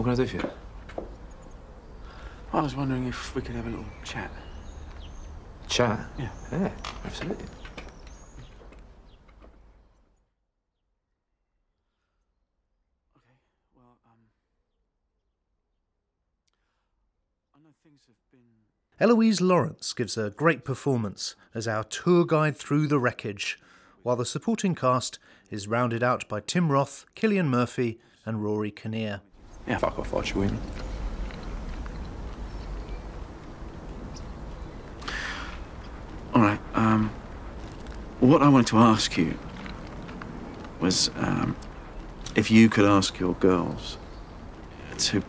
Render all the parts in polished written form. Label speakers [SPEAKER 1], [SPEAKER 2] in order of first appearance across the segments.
[SPEAKER 1] can I do for you?
[SPEAKER 2] I was wondering if we could have a little chat.
[SPEAKER 1] Chat?
[SPEAKER 2] Yeah.
[SPEAKER 1] Yeah, absolutely.
[SPEAKER 2] Okay, well, I know things have been...
[SPEAKER 3] Eloise Lawrence gives a great performance as our tour guide through the wreckage, while the supporting cast is rounded out by Tim Roth, Cillian Murphy and Rory Kinnear.
[SPEAKER 2] Yeah, fuck off, Archie Whelan. All right, what I wanted to ask you was if you could ask your girls to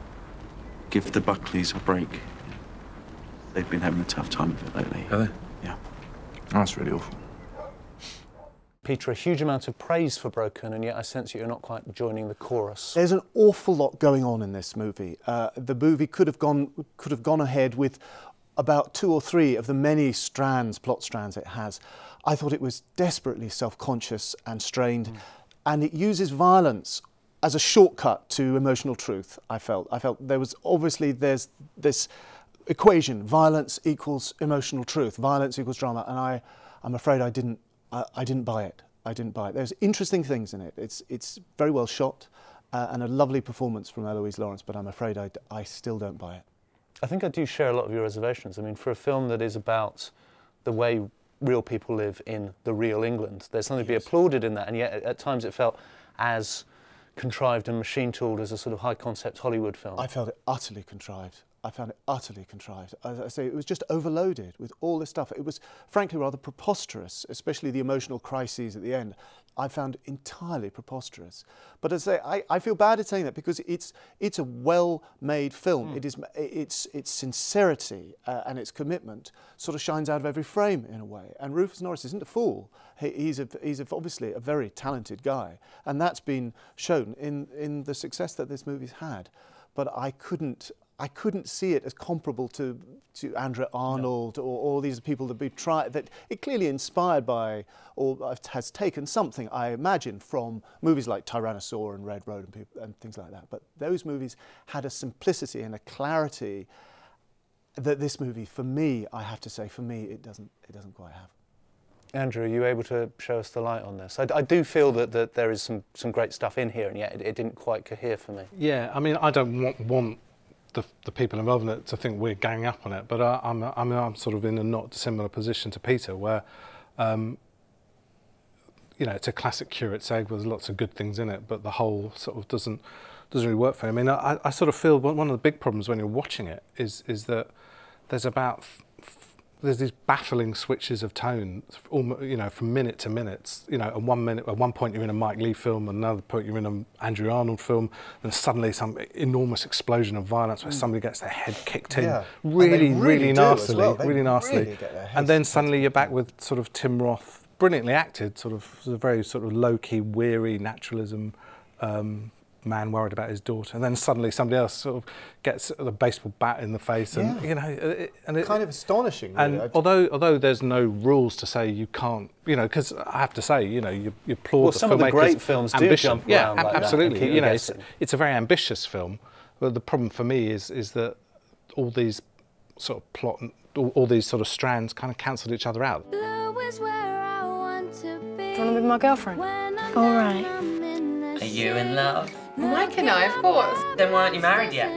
[SPEAKER 2] give the Buckleys a break. They've been having a tough time of it lately.
[SPEAKER 1] Are they?
[SPEAKER 2] Yeah.
[SPEAKER 1] Oh, that's really awful.
[SPEAKER 4] Peter, a huge amount of praise for Broken, and yet I sense that you're not quite joining the chorus.
[SPEAKER 5] There's an awful lot going on in this movie. The movie could have gone ahead with about 2 or 3 of the many plot strands it has. I thought it was desperately self-conscious and strained, and it uses violence as a shortcut to emotional truth. I felt there's this equation: violence equals emotional truth, violence equals drama, and I'm afraid I didn't buy it. There's interesting things in it. It's very well shot and a lovely performance from Eloise Lawrence, but I'm afraid I still don't buy it.
[SPEAKER 4] I think I do share a lot of your reservations. I mean, for a film that is about the way real people live in the real England, there's something to be applauded in that, and yet at times it felt as contrived and machine-tooled as a sort of high-concept Hollywood film.
[SPEAKER 5] I felt it utterly contrived. I found it utterly contrived. As I say, it was just overloaded with all this stuff. It was, frankly, rather preposterous, especially the emotional crises at the end. I found entirely preposterous. But as I say, I feel bad at saying that because it's a well-made film. Its sincerity and its commitment sort of shines out of every frame in a way. And Rufus Norris isn't a fool. He's obviously a very talented guy, and that's been shown in the success that this movie's had. But I couldn't see it as comparable to Andrew Arnold or all these people that that it clearly inspired by or has taken something, I imagine, from movies like Tyrannosaur and Red Road and things like that. But those movies had a simplicity and a clarity that this movie, for me, I have to say, for me, it doesn't quite have.
[SPEAKER 4] Andrew, are you able to show us the light on this? I do feel that there is some great stuff in here, and yet it didn't quite cohere for me.
[SPEAKER 6] Yeah, I mean, I don't want the people involved in it to think we're ganging up on it, but I'm sort of in a not dissimilar position to Peter, where you know, it's a classic curate's egg. There's lots of good things in it, but the whole sort of doesn't really work for me. I mean, I sort of feel one of the big problems when you're watching it is that there's these baffling switches of tone, you know, from minute to minute. You know, at one point you're in a Mike Leigh film, another point you're in an Andrew Arnold film, then suddenly some enormous explosion of violence where somebody gets their head kicked in, really nastily, really nastily, and then suddenly you're back with sort of Tim Roth, brilliantly acted, sort of a very sort of low-key, weary naturalism. Man worried about his daughter, and then suddenly somebody else sort of gets the baseball bat in the face, and you know,
[SPEAKER 5] kind of astonishing. Really.
[SPEAKER 6] And although there's no rules to say you can't, you know, because I have to say, you know, you applaud the filmmakers'
[SPEAKER 4] some of the great films do jump around like
[SPEAKER 6] absolutely.
[SPEAKER 4] That,
[SPEAKER 6] you know, it's a very ambitious film. But the problem for me is that all these sort of plot, all these sort of strands kind of cancel each other out.
[SPEAKER 7] Blue is where I want to be.
[SPEAKER 8] Do you want to be my girlfriend?
[SPEAKER 7] All right.
[SPEAKER 9] Are you in love?
[SPEAKER 8] Mike and I, of course.
[SPEAKER 9] Then why aren't you married yet?